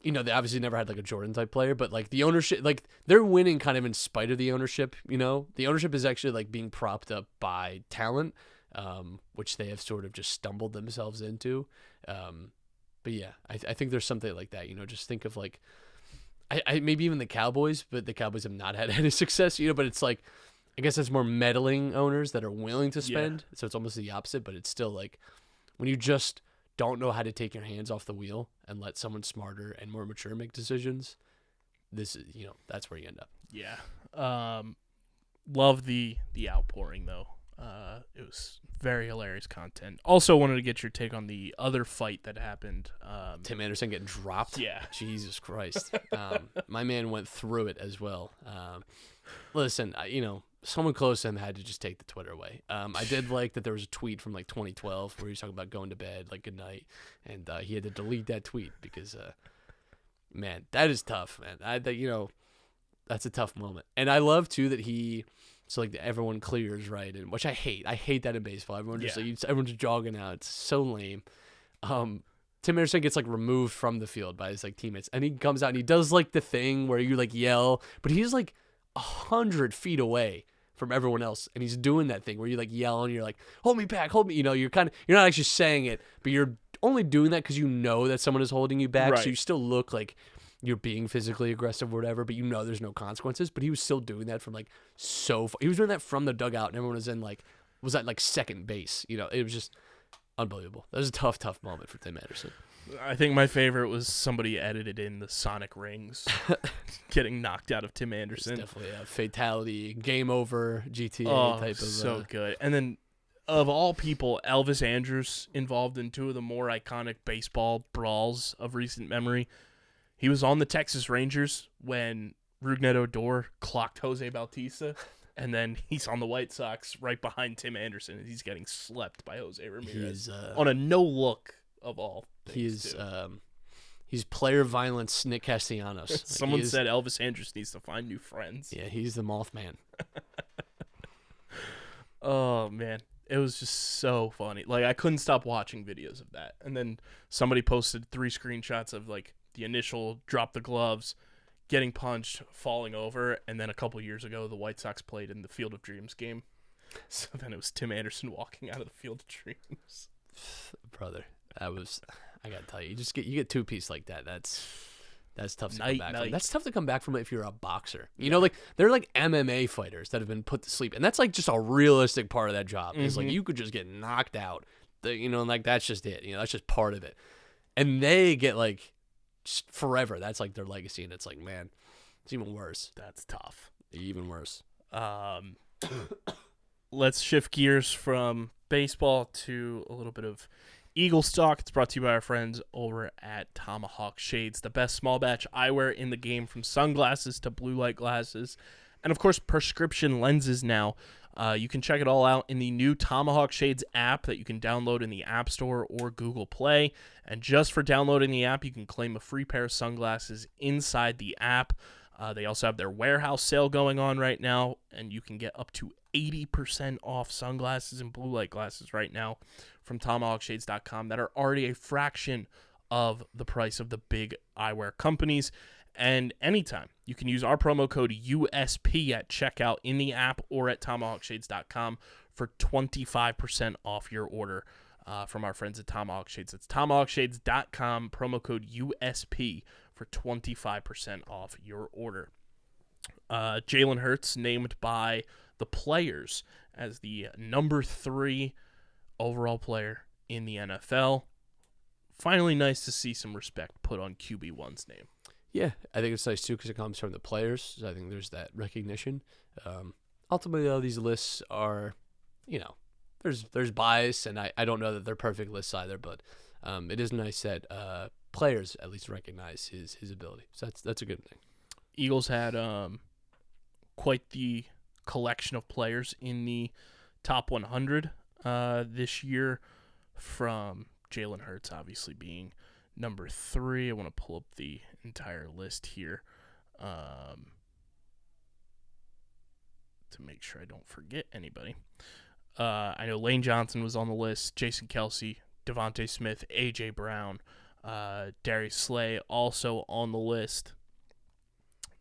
they obviously never had like a Jordan type player, but like the ownership, like they're winning kind of in spite of the ownership. The ownership is actually like being propped up by talent. Which they have sort of just stumbled themselves into. But yeah, I think there's something like that, just think of like, I maybe even the Cowboys, but the Cowboys have not had any success, but it's like, I guess it's more meddling owners that are willing to spend. Yeah. So it's almost the opposite, but it's still like when you just don't know how to take your hands off the wheel and let someone smarter and more mature make decisions, this is, that's where you end up. Yeah. Love the outpouring though. It was very hilarious content. Also wanted to get your take on the other fight that happened. Tim Anderson getting dropped. Yeah. Jesus Christ. My man went through it as well. Listen, someone close to him had to just take the Twitter away. I did like that there was a tweet from like 2012 where he was talking about going to bed, like good night, and he had to delete that tweet because, man, that is tough, man. That's a tough moment. And I love too that everyone clears, right? And which I hate. I hate that in baseball. Everyone's just jogging out. It's so lame. Tim Anderson gets like removed from the field by his like teammates, and he comes out and he does like the thing where you like yell, but he's like 100 feet away from everyone else, and he's doing that thing where you like yell and you're like, hold me back, hold me. You're not actually saying it, but you're only doing that because you know that someone is holding you back, right. So you still look like you're being physically aggressive or whatever, but there's no consequences. But he was still doing that from like so far. He was doing that from the dugout, and everyone was at second base. It was just unbelievable. That was a tough moment for Tim Anderson. I think my favorite was somebody edited in the Sonic rings getting knocked out of Tim Anderson. It's definitely a fatality, game over, GTA type of. So good. And then, of all people, Elvis Andrus involved in two of the more iconic baseball brawls of recent memory. He was on the Texas Rangers when Rougned Odor clocked Jose Bautista, and then he's on the White Sox right behind Tim Anderson, and he's getting slept by Jose Ramirez on a no-look of all things. He's player violence Nick Castellanos. Someone said Elvis Andrus needs to find new friends. Yeah, he's the Mothman. Oh, man. It was just so funny. Like, I couldn't stop watching videos of that. And then somebody posted 3 screenshots of, like, the initial drop the gloves, getting punched, falling over, and then a couple years ago, the White Sox played in the Field of Dreams game. So then it was Tim Anderson walking out of the Field of Dreams. Brother, I gotta tell you, you get 2-piece like that. That's tough to come back from. That's tough to come back from if you're a boxer. They're like MMA fighters that have been put to sleep, and that's like just a realistic part of that job. Is like you could just get knocked out, and like that's just it. That's just part of it, and they get like just forever. That's like their legacy, and it's like, man, it's even worse. That's tough. Even worse. Let's shift gears from baseball to a little bit of Eagles talk. It's brought to you by our friends over at Tomahawk Shades, the best small batch eyewear in the game, from sunglasses to blue light glasses, and of course prescription lenses now. You can check it all out in the new Tomahawk Shades app that you can download in the App Store or Google Play. And just for downloading the app, you can claim a free pair of sunglasses inside the app. They also have their warehouse sale going on right now, and you can get up to 80% off sunglasses and blue light glasses right now from TomahawkShades.com that are already a fraction of the price of the big eyewear companies. And anytime, you can use our promo code USP at checkout in the app or at TomahawkShades.com for 25% off your order from our friends at Tomahawk Shades. It's TomahawkShades.com, promo code USP for 25% off your order. Jalen Hurts named by the players as the number 3 overall player in the NFL. Finally, nice to see some respect put on QB1's name. Yeah, I think it's nice too because it comes from the players. So I think there's that recognition. Ultimately, though, these lists are, there's bias, and I don't know that they're perfect lists either. But it is nice that players at least recognize his ability. So that's a good thing. Eagles had quite the collection of players in the top 100 this year, from Jalen Hurts obviously being number 3. I want to pull up the entire list here to make sure I don't forget anybody. I know Lane Johnson was on the list, Jason Kelce, Devontae Smith, A.J. Brown, Darius Slay also on the list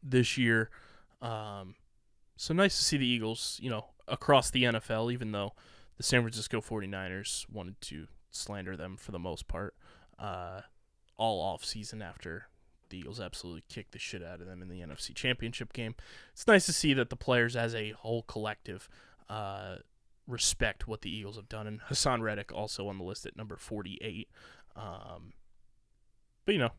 this year. So nice to see the Eagles, across the NFL, even though the San Francisco 49ers wanted to slander them for the most part all off season after the Eagles absolutely kicked the shit out of them in the NFC Championship game. It's nice to see that the players as a whole collective respect what the Eagles have done. And Hassan Reddick also on the list at number 48. But,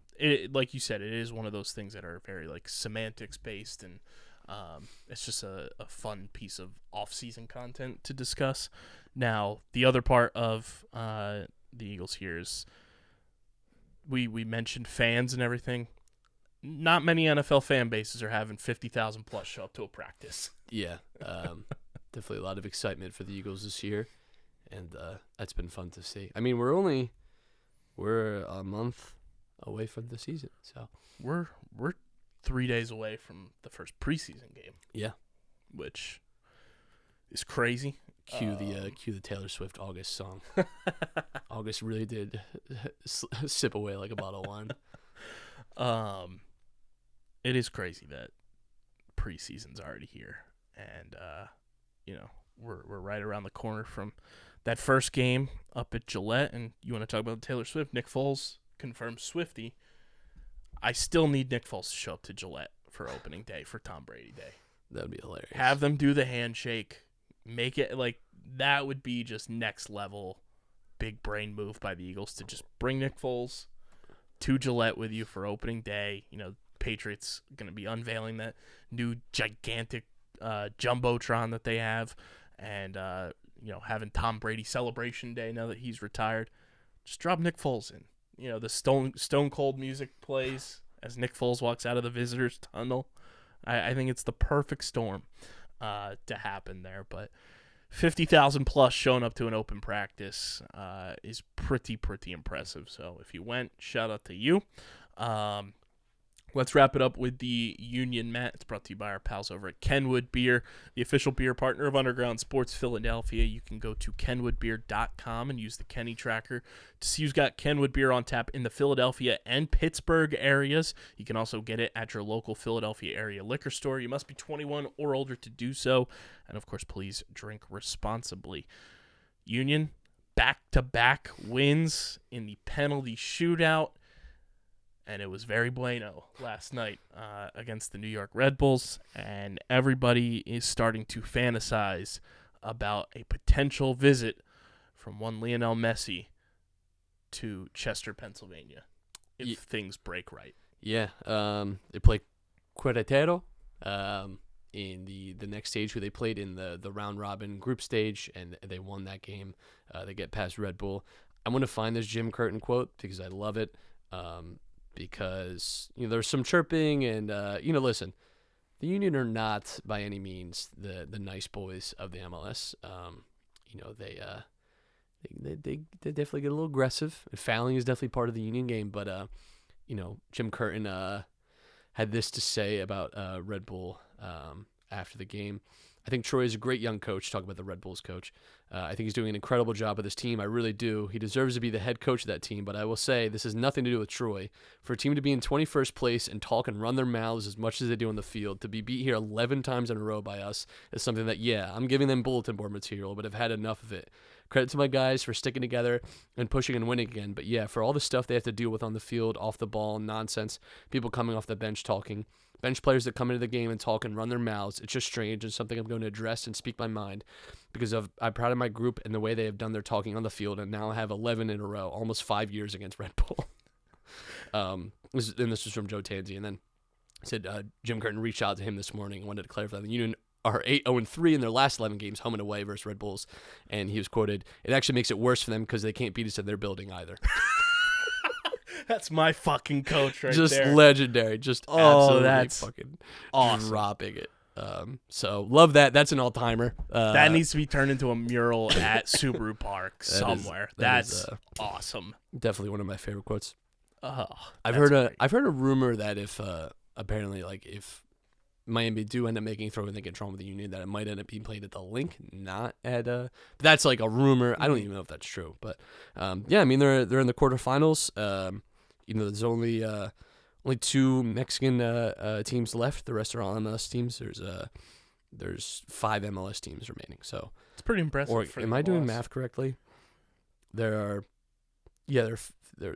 like you said, it is one of those things that are very semantics based, and it's just a fun piece of off-season content to discuss. Now, the other part of the Eagles here is we mentioned fans and everything. Not many NFL fan bases are having 50,000 plus show up to a practice. Yeah, definitely a lot of excitement for the Eagles this year, and that's been fun to see. I mean, we're a month away from the season, so We're 3 days away from the first preseason game. yeah. Which is crazy. Cue the Taylor Swift August song. August really did sip away like a bottle of wine. It is crazy that preseason's already here, and we're right around the corner from that first game up at Gillette. And you want to talk about Taylor Swift? Nick Foles confirmed Swiftie. I still need Nick Foles to show up to Gillette for opening day for Tom Brady Day. That'd be hilarious. Have them do the handshake. Make it like that would be just next level big brain move by the Eagles to just bring Nick Foles to Gillette with you for opening day. Patriots going to be unveiling that new gigantic jumbotron that they have, and having Tom Brady celebration day now that he's retired. Just drop Nick Foles in. The stone cold music plays as Nick Foles walks out of the visitors tunnel. I think it's the perfect storm to happen there. But 50,000 plus showing up to an open practice is pretty impressive. So if you went, shout out to you. Let's wrap it up with the Union Mat. It's brought to you by our pals over at Kenwood Beer, the official beer partner of Underground Sports Philadelphia. You can go to kenwoodbeer.com and use the Kenny Tracker to see who's got Kenwood Beer on tap in the Philadelphia and Pittsburgh areas. You can also get it at your local Philadelphia area liquor store. You must be 21 or older to do so. And, of course, please drink responsibly. Union, back-to-back wins in the penalty shootout. And it was very bueno last night against the New York Red Bulls. And everybody is starting to fantasize about a potential visit from one Lionel Messi to Chester, Pennsylvania, if things break right. Yeah, they play Querétaro in the next stage, who they played in the round-robin group stage, and they won that game. They get past Red Bull. I want to find this Jim Curtin quote because I love it. Because there's some chirping and listen, the Union are not by any means the nice boys of the MLS. They definitely get a little aggressive. And fouling is definitely part of the Union game. But Jim Curtin had this to say about Red Bull after the game. I think Troy is a great young coach. Talk about the Red Bulls coach. I think he's doing an incredible job with this team. I really do. He deserves to be the head coach of that team. But I will say this has nothing to do with Troy. For a team to be in 21st place and talk and run their mouths as much as they do on the field, to be beat here 11 times in a row by us is something that, I'm giving them bulletin board material, but I've had enough of it. Credit to my guys for sticking together and pushing and winning again. But for all the stuff they have to deal with on the field, off the ball, nonsense, people coming off the bench talking, bench players that come into the game and talk and run their mouths, it's just strange and something I'm going to address and speak my mind because I'm proud of my group and the way they have done their talking on the field, and now I have 11 in a row, almost 5 years against Red Bull. This was from Joe Tanzi, and then said Jim Curtin reached out to him this morning and wanted to clarify the Union are 8-0-3 in their last 11 games, home and away versus Red Bulls, and he was quoted, "It actually makes it worse for them because they can't beat us in their building either." That's my fucking coach right just there. Just legendary. Just absolutely that's fucking awesome. Dropping it. So love that. That's an all-timer. That needs to be turned into a mural at Subaru Park somewhere. That's awesome. Definitely one of my favorite quotes. I've heard a rumor that if apparently if Miami do end up making a throw and they get drawn with the Union, that it might end up being played at the Link, not at that's like a rumor. I don't even know if that's true, but I mean they're in the quarterfinals. There's only two Mexican teams left. The rest are all MLS teams. There's 5 MLS teams remaining. So it's pretty impressive. Or am I doing math correctly? There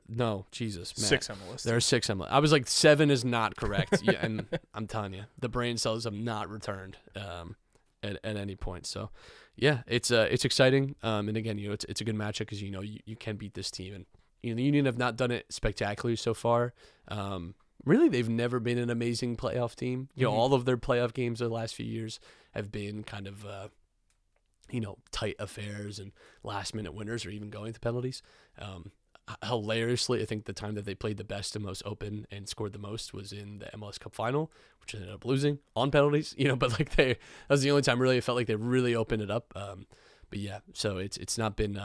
no, Jesus, Matt. 6 MLS. There are 6 MLS. I was like 7 is not correct. And I'm telling you, the brain cells have not returned at any point. So it's exciting. And again, it's a good matchup because you can beat this team, and the Union have not done it spectacularly so far. Really, they've never been an amazing playoff team. All of their playoff games the last few years have been kind of tight affairs and last minute winners or even going to penalties. hilariously, I think the time that they played the best and most open and scored the most was in the MLS Cup final, which ended up losing on penalties. But like that was the only time really it felt like they really opened it up. But yeah, so it's not been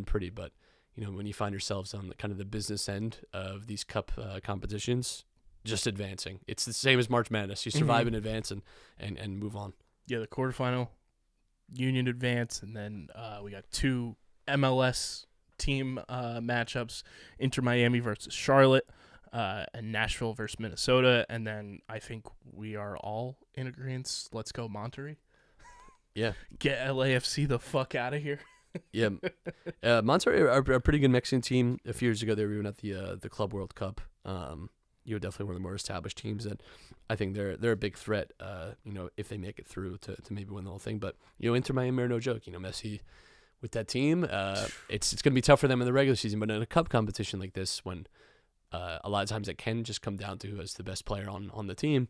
pretty. But when you find yourselves on kind of the business end of these cup competitions, just advancing. It's the same as March Madness. You survive in advance and move on. Yeah, the quarterfinal, Union advance, and then we got 2 MLS team matchups: Inter Miami versus Charlotte, and Nashville versus Minnesota. And then I think we are all in agreement. Let's go Monterrey. Yeah, get LAFC the fuck out of here. Yeah, Monterrey are a pretty good Mexican team. A few years ago, they were even at the Club World Cup. Definitely one of the more established teams, and I think they're a big threat. If they make it through to maybe win the whole thing. But Inter Miami are no joke. Messi with that team, it's going to be tough for them in the regular season. But in a cup competition like this, when a lot of times it can just come down to who is the best player on the team.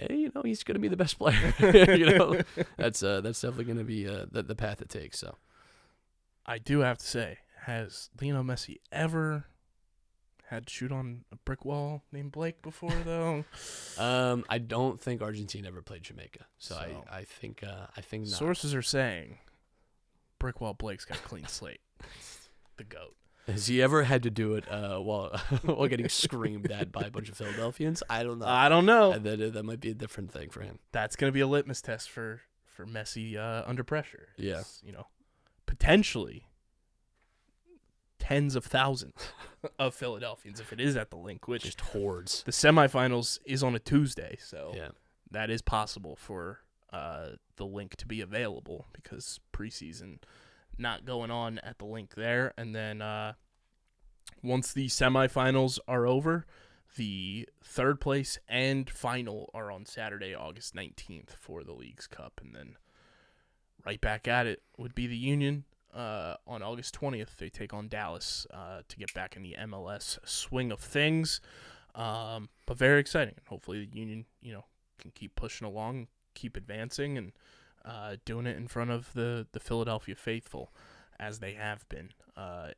He's going to be the best player. That's definitely going to be the path it takes. So, I do have to say, has Lionel Messi ever had to shoot on a brick wall named Blake before, though? I don't think Argentina ever played Jamaica, so I think not. Sources are saying brick wall Blake's got a clean slate. The GOAT. Has he ever had to do it while getting screamed at by a bunch of Philadelphians? I don't know. I don't know. That might be a different thing for him. That's going to be a litmus test for Messi under pressure. Yeah. Potentially tens of thousands of Philadelphians if it is at the Link, which just hordes. The semifinals is on a Tuesday, so yeah, that is possible for the Link to be available because preseason not going on at the Link there. And then once the semifinals are over, the third place and final are on Saturday, August 19th for the League's Cup. And then right back at it would be the Union. On August 20th, they take on Dallas to get back in the MLS swing of things. But very exciting. Hopefully the Union, can keep pushing along, keep advancing, and doing it in front of the Philadelphia faithful, as they have been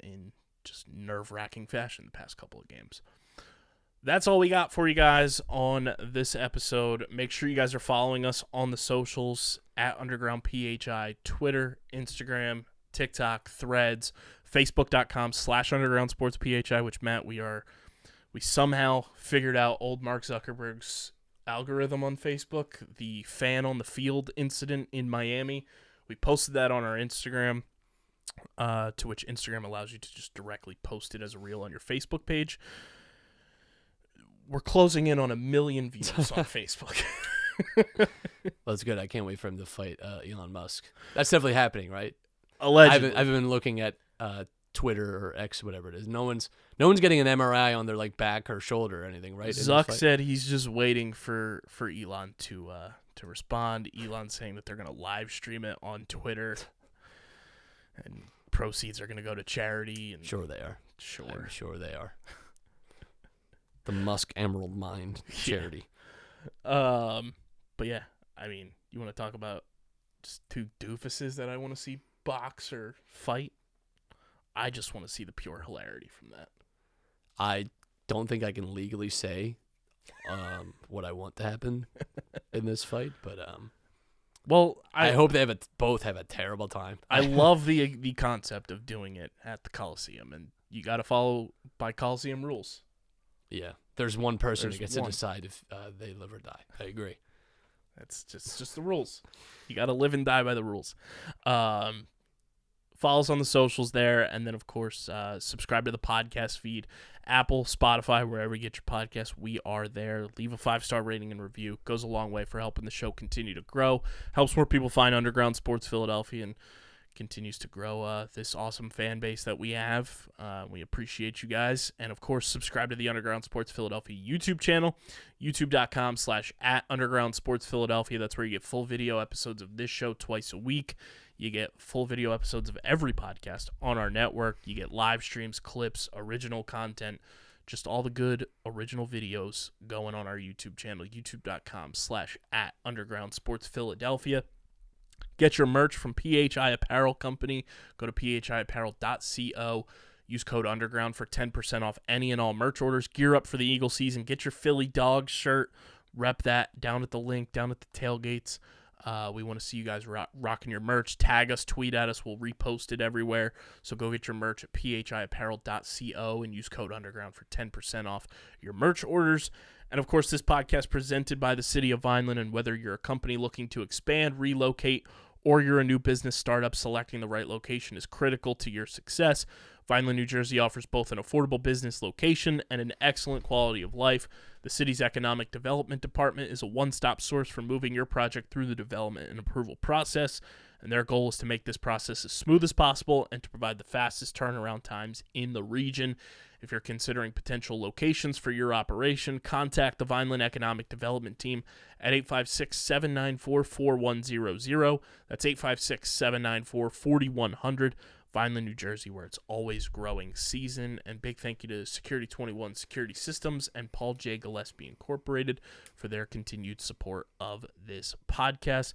in just nerve-wracking fashion the past couple of games. That's all we got for you guys on this episode. Make sure you guys are following us on the socials at Underground PHI, Twitter, Instagram, TikTok, Threads, Facebook.com/Underground Sports PHI, which, Matt, we somehow figured out old Mark Zuckerberg's algorithm on Facebook, the fan on the field incident in Miami. We posted that on our Instagram, to which Instagram allows you to just directly post it as a reel on your Facebook page. We're closing in on 1 million views on Facebook. Well, that's good. I can't wait for him to fight Elon Musk. That's definitely happening, right? Allegedly. I've been looking at Twitter or X, whatever it is. No one's getting an MRI on their back or shoulder or anything, right? Zuck said he's just waiting for Elon to respond. Elon saying that they're going to live stream it on Twitter, and proceeds are going to go to charity. And sure they are. Sure, I'm sure they are. The Musk Emerald Mine charity. Yeah. But yeah, I mean, you want to talk about just 2 doofuses that I want to see box or fight? I just want to see the pure hilarity from that. I don't think I can legally say what I want to happen in this fight, but well, I hope they both have a terrible time. I love the concept of doing it at the Coliseum, and you got to follow by Coliseum rules. Yeah, there's one person who gets to decide if they live or die. I agree. That's just the rules. You got to live and die by the rules. Follow us on the socials there, and then, of course, subscribe to the podcast feed. Apple, Spotify, wherever you get your podcasts, we are there. Leave a 5-star rating and review. Goes a long way for helping the show continue to grow. Helps more people find Underground Sports Philadelphia, and continues to grow this awesome fan base that we have. We appreciate you guys. And, of course, subscribe to the Underground Sports Philadelphia YouTube channel, youtube.com/@Underground Sports Philadelphia. That's where you get full video episodes of this show twice a week. You get full video episodes of every podcast on our network. You get live streams, clips, original content, just all the good original videos going on our YouTube channel, youtube.com/@Underground Sports Philadelphia. Get your merch from PHI Apparel Company. Go to phiapparel.co. Use code UNDERGROUND for 10% off any and all merch orders. Gear up for the Eagle season. Get your Philly Dog shirt. Rep that down at the link, down at the tailgates. We want to see you guys rocking your merch. Tag us, tweet at us. We'll repost it everywhere. So go get your merch at phiapparel.co and use code UNDERGROUND for 10% off your merch orders. And, of course, this podcast presented by the City of Vineland. And whether you're a company looking to expand, relocate, or you're a new business startup, selecting the right location is critical to your success. Vineland, New Jersey offers both an affordable business location and an excellent quality of life. The city's economic development department is a one-stop source for moving your project through the development and approval process, and their goal is to make this process as smooth as possible and to provide the fastest turnaround times in the region. If you're considering potential locations for your operation, contact the Vineland Economic Development Team at 856-794-4100. That's 856-794-4100. Vineland, New Jersey, where it's always growing season. And big thank you to Security 21 Security Systems and Paul J. Gillespie Incorporated for their continued support of this podcast.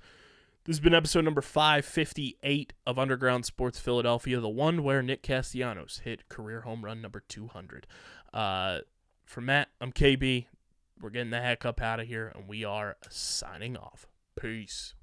This has been episode number 558 of Underground Sports Philadelphia, the one where Nick Castellanos hit career home run number 200. For Matt, I'm KB. We're getting the heck up out of here, and we are signing off. Peace.